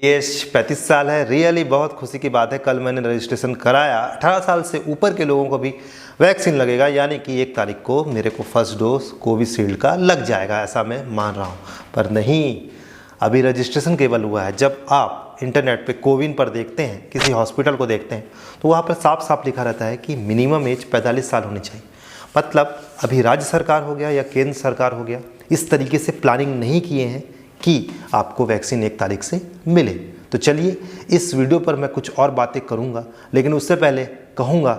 As 35 साल है। Really बहुत खुशी की बात है, कल मैंने रजिस्ट्रेशन कराया। 18 साल से ऊपर के लोगों को भी वैक्सीन लगेगा, यानी कि 1 तारीख को मेरे को फर्स्ट डोज कोविशील्ड का लग जाएगा, ऐसा मैं मान रहा हूँ। पर नहीं, अभी रजिस्ट्रेशन केवल हुआ है। जब आप इंटरनेट पे कोविन पर देखते हैं, किसी हॉस्पिटल को देखते हैं, तो वहाँ पर साफ साफ लिखा रहता है कि मिनिमम एज 45 साल होनी चाहिए। मतलब अभी राज्य सरकार हो गया या केंद्र सरकार हो गया, इस तरीके से प्लानिंग नहीं किए हैं कि आपको वैक्सीन 1 तारीख से मिले। तो चलिए, इस वीडियो पर मैं कुछ और बातें करूंगा, लेकिन उससे पहले कहूंगा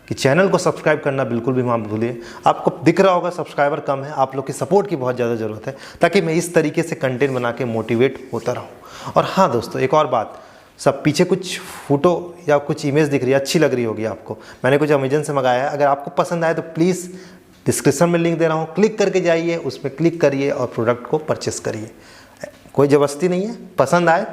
कि चैनल को सब्सक्राइब करना बिल्कुल भी मत भूलिए। आपको दिख रहा होगा सब्सक्राइबर कम है, आप लोग की सपोर्ट की बहुत ज़्यादा ज़रूरत है, ताकि मैं इस तरीके से कंटेंट बना के मोटिवेट होता रहूँ। और हाँ दोस्तों, एक और बात, सब पीछे कुछ फ़ोटो या कुछ इमेज दिख रही है, अच्छी लग रही होगी आपको, मैंने कुछ अमेजन से मंगाया है। अगर आपको पसंद आए तो प्लीज़ डिस्क्रिप्शन में लिंक दे रहा हूँ, क्लिक करके जाइए, उसमें क्लिक करिए और प्रोडक्ट को परचेस करिए। कोई ज़बरदस्ती नहीं है, पसंद आए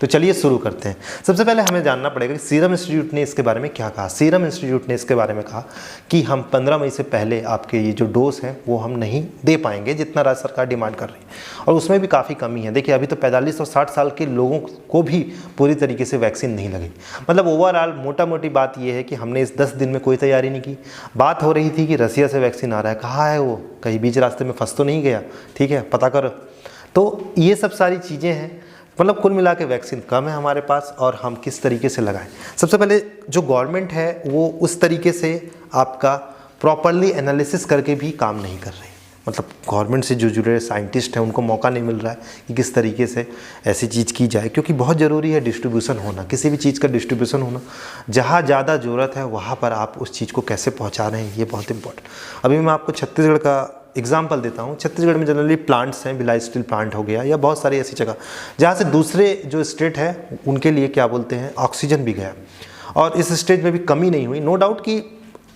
तो चलिए शुरू करते हैं। सबसे पहले हमें जानना पड़ेगा कि सीरम इंस्टीट्यूट ने इसके बारे में क्या कहा। सीरम इंस्टीट्यूट ने इसके बारे में कहा कि हम 15 मई से पहले आपके ये जो डोज हैं वो हम नहीं दे पाएंगे, जितना राज्य सरकार डिमांड कर रही है, और उसमें भी काफ़ी कमी है। देखिए, अभी तो 45 और 60 साल के लोगों को भी पूरी तरीके से वैक्सीन नहीं लगी। मतलब ओवरऑल मोटा मोटी बात ये है कि हमने इस 10 दिन में कोई तैयारी नहीं की। बात हो रही थी कि रसिया से वैक्सीन आ रहा है, कहाँ है वो, कहीं बीच रास्ते में फंस तो नहीं गया, ठीक है, पता करो। तो ये सब सारी चीज़ें हैं। मतलब कुल मिला के वैक्सीन कम है हमारे पास, और हम किस तरीके से लगाएं। सबसे पहले जो गवर्नमेंट है वो उस तरीके से आपका प्रॉपरली एनालिसिस करके भी काम नहीं कर रही। मतलब गवर्नमेंट से जो जुड़े साइंटिस्ट हैं उनको मौका नहीं मिल रहा है कि किस तरीके से ऐसी चीज़ की जाए, क्योंकि बहुत ज़रूरी है डिस्ट्रीब्यूशन होना, किसी भी चीज़ का डिस्ट्रीब्यूशन होना। जहाँ ज़्यादा ज़रूरत है वहाँ पर आप उस चीज़ को कैसे पहुँचा रहे हैं, ये बहुत इंपॉर्टेंट। अभी मैं आपको छत्तीसगढ़ का एग्जाम्पल देता हूँ। छत्तीसगढ़ में जनरली प्लांट्स हैं, भिलाई स्टील प्लांट हो गया, या बहुत सारी ऐसी जगह जहाँ से दूसरे जो स्टेट है उनके लिए क्या बोलते हैं ऑक्सीजन भी गया, और इस स्टेज में भी कमी नहीं हुई। नो डाउट कि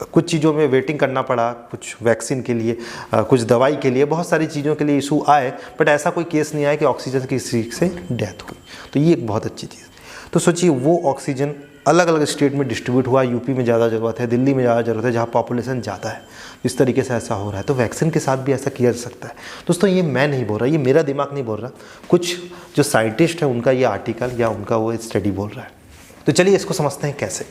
कुछ चीज़ों में वेटिंग करना पड़ा, कुछ वैक्सीन के लिए, कुछ दवाई के लिए, बहुत सारी चीज़ों के लिए इशू आए, बट ऐसा कोई केस नहीं आया कि ऑक्सीजन किसी से डेथ हुई। तो ये एक बहुत अच्छी चीज़। तो सोचिए, वो ऑक्सीजन अलग अलग स्टेट में डिस्ट्रीब्यूट हुआ। यूपी में ज़्यादा ज़रूरत है, दिल्ली में ज़्यादा ज़रूरत है, जहाँ पॉपुलेशन ज़्यादा है। इस तरीके से ऐसा हो रहा है, तो वैक्सीन के साथ भी ऐसा किया जा सकता है। दोस्तों, ये मैं नहीं बोल रहा, ये मेरा दिमाग नहीं बोल रहा, कुछ जो साइंटिस्ट हैं उनका ये आर्टिकल या उनका वो स्टडी बोल रहा है। तो चलिए इसको समझते हैं कैसे।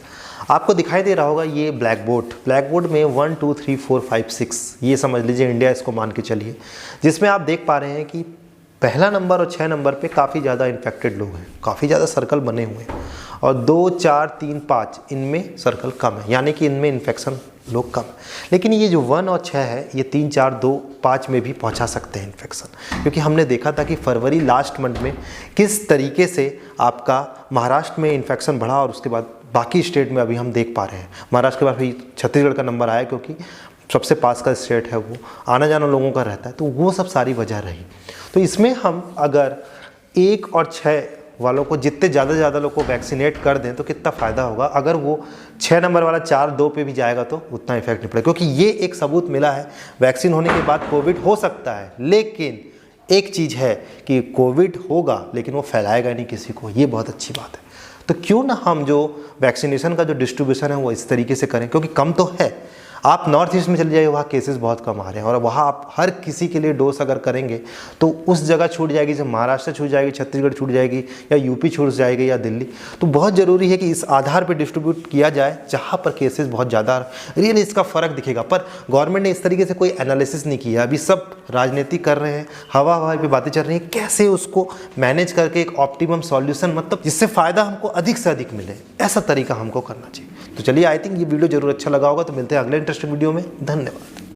आपको दिखाई दे रहा होगा ये ब्लैक बोर्ड में 1 2 3 4 5 6, ये समझ लीजिए इंडिया, इसको मान के चलिए, जिसमें आप देख पा रहे हैं कि पहला नंबर और 6 नंबर पे काफ़ी ज़्यादा इन्फेक्टेड लोग हैं, काफ़ी ज़्यादा सर्कल बने हुए हैं, और 2 4 3 5 इनमें सर्कल कम है, यानी कि इनमें इन्फेक्शन लोग कम है। लेकिन ये जो 1 और 6 है, ये 3 4 2 5 में भी पहुंचा सकते हैं इन्फेक्शन, क्योंकि हमने देखा था कि फरवरी लास्ट मंथ में किस तरीके से आपका महाराष्ट्र में इन्फेक्शन बढ़ा, और उसके बाद बाकी स्टेट में अभी हम देख पा रहे हैं। महाराष्ट्र के बाद भी छत्तीसगढ़ का नंबर आया, क्योंकि सबसे पास का स्टेट है, वो आना जाना लोगों का रहता है, तो वो सब सारी वजह रही। तो इसमें हम अगर 1 और 6 वालों को, जितने ज़्यादा से ज़्यादा लोग को वैक्सीनेट कर दें तो कितना फ़ायदा होगा। अगर वो 6 नंबर वाला 4 2 पे भी जाएगा तो उतना इफेक्ट नहीं पड़ेगा, क्योंकि ये एक सबूत मिला है वैक्सीन होने के बाद कोविड हो सकता है। लेकिन एक चीज़ है कि कोविड होगा लेकिन वो फैलाएगा नहीं किसी को, ये बहुत अच्छी बात है। तो क्यों ना हम जो वैक्सीनेशन का जो डिस्ट्रीब्यूशन है वो इस तरीके से करें, क्योंकि कम तो है। आप नॉर्थ ईस्ट में चले जाइए, वहाँ केसेस बहुत कम आ रहे हैं, और वहाँ आप हर किसी के लिए डोज अगर करेंगे तो उस जगह छूट जाएगी, जब महाराष्ट्र छूट जाएगी, छत्तीसगढ़ छूट जाएगी, या यूपी छूट जाएगी, या दिल्ली। तो बहुत ज़रूरी है कि इस आधार पर डिस्ट्रीब्यूट किया जाए जहाँ पर केसेस बहुत ज़्यादा रियली इसका फ़र्क दिखेगा। पर गवर्नमेंट ने इस तरीके से कोई एनालिसिस नहीं किया। अभी सब राजनीति कर रहे हैं, हवा पे बातें चल रही हैं, कैसे उसको मैनेज करके एक ऑप्टिमम सॉल्यूशन, मतलब जिससे फ़ायदा हमको अधिक से अधिक मिले, ऐसा तरीका हमको करना चाहिए। तो चलिए, आई थिंक ये वीडियो जरूर अच्छा लगा होगा। तो मिलते हैं अगले इंटरेस्टिंग वीडियो में। धन्यवाद।